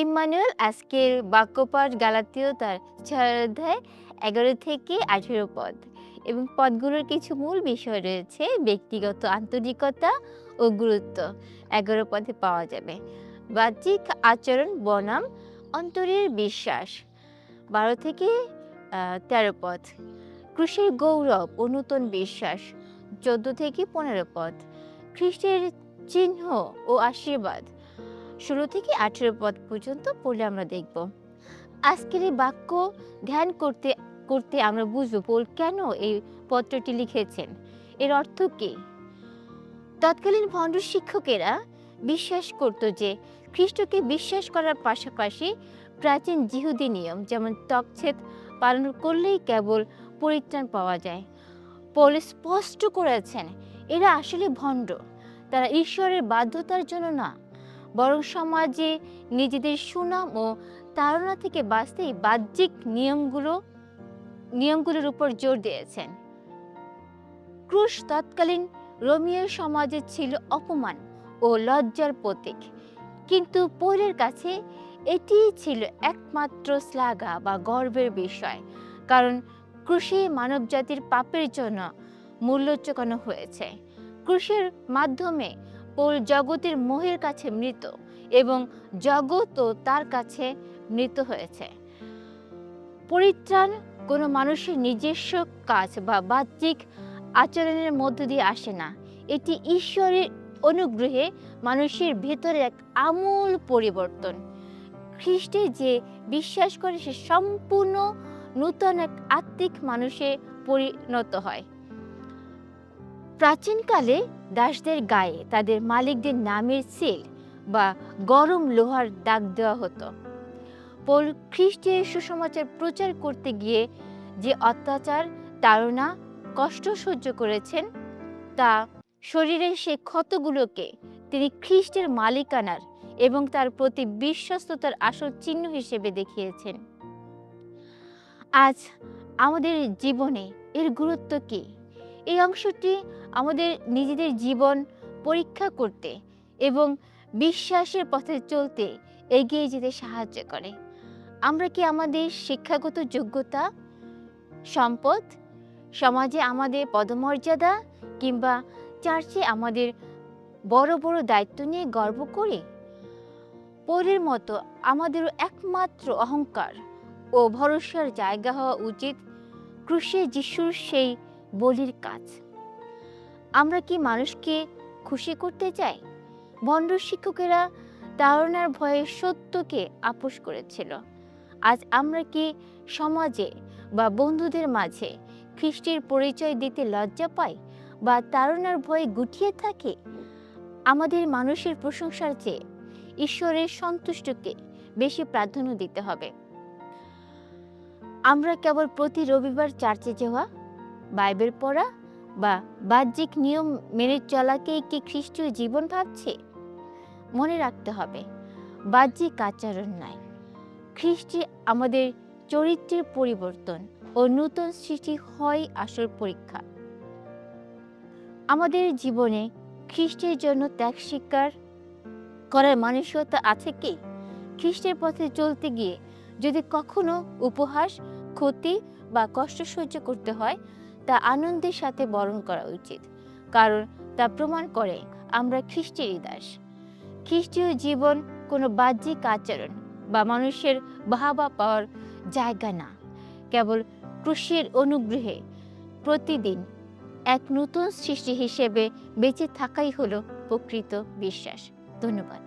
Emmanuel আজকের বাক্যপাঠ গালাতীয় তার ৬ অধ্যায় ১১ থেকে ১৮ পদ এবং পদগুলোর কিছু মূল বিষয় রয়েছে। ব্যক্তিগত আন্তরিকতা ও গুরুত্ব ১১ পদে পাওয়া যাবে। বাহ্যিক আচরণ বনাম অন্তরের বিশ্বাস ১২ থেকে ১৩ পদ। ক্রুশের গৌরব ও নূতন বিশ্বাস ১৪ থেকে ১৫ পদ। খ্রিস্টের চিহ্ন ও আশীর্বাদ ১৬ থেকে ১৮ পদ পর্যন্ত পড়লে আমরা দেখব। আজকের এই বাক্য ধ্যান করতে করতে আমরা বুঝব পৌল কেন এই পত্রটি লিখেছেন, এর অর্থ কী। তৎকালীন ভণ্ড শিক্ষকেরা বিশ্বাস করত যে খ্রিস্টকে বিশ্বাস করার পাশাপাশি প্রাচীন জিহুদি নিয়ম যেমন ত্বকচ্ছেদ পালন করলেই কেবল পরিত্রাণ পাওয়া যায়। পৌল স্পষ্ট করেছেন এরা আসলে ভণ্ড। তারা ঈশ্বরের বাধ্যতার জন্য না, বরং সমাজে নিজেদের সুনাম ও তাড়না থেকে বাঁচতেই বাহ্যিক নিয়মগুলোর উপর জোর দিয়েছেন। ক্রুশ তৎকালীন রোমীয় সমাজে ছিল অপমান ও লজ্জার প্রতীক, কিন্তু পৌলের কাছে এটি ছিল একমাত্র শ্লাঘা বা গর্বের বিষয়, কারণ ক্রুশে মানবজাতির পাপের জন্য মূল্য চোকানো হয়েছে। ক্রুশের মাধ্যমে পৌল জগতের মোহের কাছে মৃত এবং জগৎও তার কাছে মৃত হয়েছে। পরিত্রাণ কোনো মানুষের নিজস্ব কাজ বা বাহ্যিক আচরণের মধ্য দিয়ে আসে না। এটি ঈশ্বরের অনুগ্রহে মানুষের ভেতরে এক আমূল পরিবর্তন। খ্রিস্টে যে বিশ্বাস করে সে সম্পূর্ণ নূতন এক আত্মিক মানুষে পরিণত হয়। প্রাচীনকালে দাসদের গায়ে তাদের মালিকদের নামের সিল বা গরম লোহার দাগ দেওয়া হতো। পৌল খ্রিস্টের সুসমাচার প্রচার করতে গিয়ে যে অত্যাচার, তাড়না, কষ্ট সহ্য করেছেন, তা শরীরের সেই ক্ষতগুলোকে তিনি খ্রিস্টের মালিকানার এবং তার প্রতি বিশ্বস্ততার আসল চিহ্ন হিসেবে দেখিয়েছেন। আজ আমাদের জীবনে এর গুরুত্ব কী? এই অংশটি আমাদের নিজেদের জীবন পরীক্ষা করতে এবং বিশ্বাসের পথে চলতে এগিয়ে যেতে সাহায্য করে। আমরা কি আমাদের শিক্ষাগত যোগ্যতা, সম্পদ, সমাজে আমাদের পদমর্যাদা কিংবা চার্চে আমাদের বড় বড় দায়িত্ব নিয়ে গর্ব করি? পৌলের মতো আমাদেরও একমাত্র অহংকার ও ভরসার জায়গা হওয়া উচিত ক্রুশে যিশুর সেই বলির কাজ। আমরা কি মানুষকে খুশি করতে চাই? ভণ্ড শিক্ষকেরা তাড়নার ভয়ে সত্যকে আপোস করেছিল। আজ আমরা কি সমাজে বা বন্ধুদের মাঝে খ্রিস্টের পরিচয় দিতে লজ্জা পাই বা তাড়নার ভয়ে গুটিয়ে থাকি? আমাদের মানুষের প্রশংসার চেয়ে ঈশ্বরের সন্তুষ্টকে বেশি প্রাধান্য দিতে হবে। আমরা কেবল প্রতি রবিবার চার্চে যাওয়া, বাইবেল পড়া বা বাহ্যিক নিয়ম মেনে চলাকেই কি খ্রিস্টীয় জীবন ভাবছি? মনে রাখতে হবে, বাহ্যিক আচরণ নয়, খ্রিস্টে আমাদের চরিত্রের পরিবর্তন ও নূতন সৃষ্টি হয় আসল পরীক্ষা। আমাদের জীবনে খ্রিস্টের জন্য ত্যাগ স্বীকার করার মানসিকতা আছে কি? খ্রিস্টের পথে চলতে গিয়ে যদি কখনো উপহাস, ক্ষতি বা কষ্ট সহ্য করতে হয়, তা আনন্দের সাথে বরণ করা উচিত, কারণ তা প্রমাণ করে আমরা খ্রিস্টেরই দাস। খ্রিস্টীয় জীবন কোনো বাহ্যিক আচরণ বা মানুষের বাহবা পাওয়ার জায়গা না, কেবল ক্রুশের অনুগ্রহে প্রতিদিন এক নূতন সৃষ্টি হিসেবে বেঁচে থাকাই হলো প্রকৃত বিশ্বাস। ধন্যবাদ।